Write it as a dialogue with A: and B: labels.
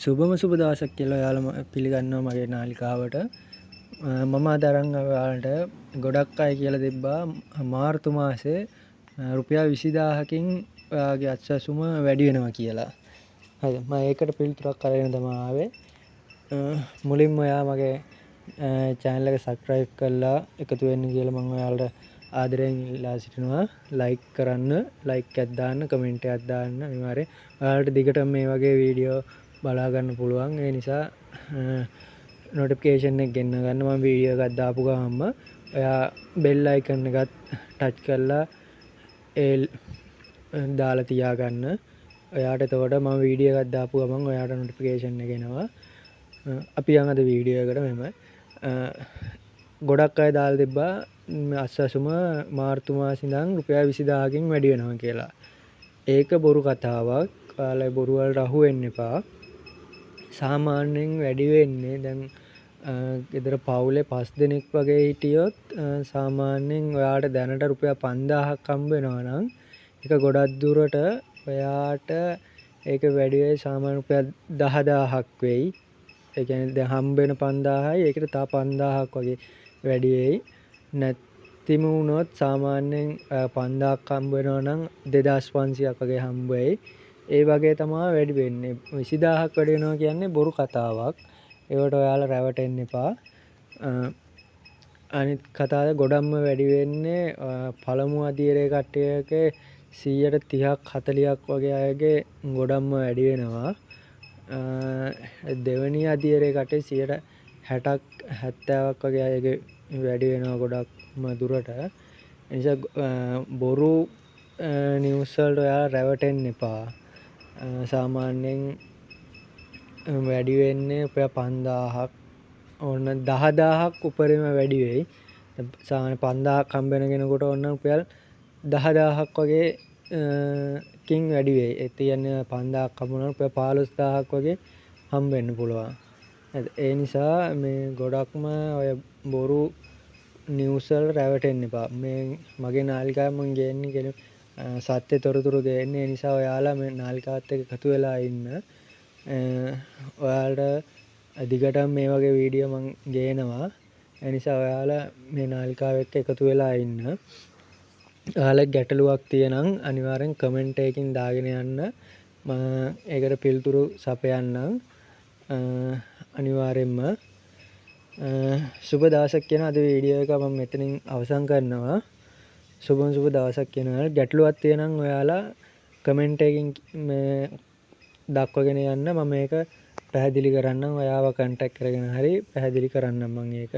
A: සුබම සුබ දවසක් කියලා ඔයාලම පිළිගන්නවා මගේ නාලිකාවට. මම අද අරන් ඔයාලට ගොඩක් අය කියලා තිබ්බා මාර්තු මාසේ රුපියල් 20000කින් ඔයාගේ අත්සසුම වැඩි වෙනවා කියලා. හරි මම ඒකට පිළිතුරක් අරගෙන තමයි ආවේ. මුලින්ම ඔයා මගේ channel එක subscribe කරලා එකතු වෙන්න කියලා මම ඔයාලට ආදරයෙන් ඉල්ලා සිටිනවා. like කරන්න, like එකක් දාන්න, comment එකක් දාන්න. අනිවාර්යෙන් ඔයාලට දිගටම මේ වගේ වීඩියෝ බලා ගන්න පුළුවන්. ඒ නිසා notification එක ගෙන්න ගන්න. මම වීඩියෝ එකක් දාපු ගමන්ම ඔයා bell icon එකත් touch කරලා ඒ දාලා තියාගන්න. ඔයාට එතකොට මම වීඩියෝ එකක් දාපු ගමන් ඔයාට notification එක එනවා. අපි යන් අද වීඩියෝ එකට මෙහෙම ගොඩක් අය දාලා තිබ්බා අස්සසුම මාර්තු මාසේ ඉඳන් රුපියල් 20000කින් වැඩි වෙනවා කියලා. ඒක බොරු කතාවක්. ඔයාලා බොරු වලට අහු වෙන්න එපා. සාමාන්‍යයෙන් වැඩි වෙන්නේ දැන් ගෙදර පවුලේ 5 දෙනෙක් වගේ හිටියොත් සාමාන්‍යයෙන් ඔයාට දැනට රුපියල් 5000ක් හම්බ වෙනවා නම් ඒක ගොඩක් දුරට ඔයාට ඒක වැඩි වෙයි සාමාන්‍ය රුපියල් 10000ක් වෙයි. ඒ කියන්නේ දැන් හම්බ වෙන 5000යි ඒකට තව 5000ක් වගේ වැඩි වෙයි. නැත්තිම වුණොත් සාමාන්‍යයෙන් 5000ක් හම්බ වෙනවා නම් 2500ක් වගේ හම්බ වෙයි. ඒ වගේ තමයි වැඩි වෙන්නේ. 20000ක් වැඩි වෙනවා කියන්නේ බොරු කතාවක්. ඒවට ඔයාලා රැවටෙන්න එපා. අනිත් කතාව ගොඩක්ම වැඩි වෙන්නේ පළමු අදියරේ කට්ටියගේ 130ක් 40ක් වගේ අයගේ ගොඩක්ම වැඩි වෙනවා. දෙවෙනි අදියරේ කට්ටිය 60ක් 70ක් වගේ අයගේ වැඩි වෙනවා ගොඩක්ම දුරට. ඒ නිසා බොරු නිවුස් වලට ඔයාලා රැවටෙන්න එපා. සාමාන්‍යයෙන් වැඩි වෙන්නේ රුපියල් 5000ක් ඕන 10000ක් උඩරිම වැඩි වෙයි. සාමාන්‍ය 5000ක් හම්බ වෙන කෙනෙකුට ඕන රුපියල් 10000ක් වගේ කින් වැඩි වෙයි. ඒ කියන්නේ 5000ක් හම්බුනොත් රුපියල් 15000ක් වගේ හම්බ වෙන්න පුළුවන්. ඒ නිසා මේ ගොඩක්ම ඔය බොරු නිවුස් වල රැවටෙන්න එපා. මේ මගේ නාලිකාව මම ගේන්නේ සත්‍ය තොරතුරු ගේන්නේ. ඒ නිසා ඔයාලා මේ නාලිකාවත් එක්ක එකතු වෙලා ඉන්න. ඔයාලට දිගටම මේ වගේ වීඩියෝ මම ගේනවා. ඒ නිසා ඔයාලා මේ නාලිකාව එක්ක එකතු වෙලා ඉන්න. ඔයාලා ගැටලුවක් තියෙනම් අනිවාර්යෙන් කමෙන්ට් එකකින් දාගෙන යන්න. මම ඒකට පිළිතුරු සපයන්නම්. අනිවාර්යෙන්ම සුබ දවසක් කියන අද වීඩියෝ එක මම මෙතනින් අවසන් කරනවා. සුබ දවසක් කියනවා. ගැටලුවක් තියෙනම් ඔයාලා කමෙන්ට් එකකින් මේ දක්වගෙන යන්න. මම මේක පැහැදිලි කරන්නම්. ඔයාව කන්ටැක්ට් කරගෙන හරි පැහැදිලි කරන්නම් මම ඒක.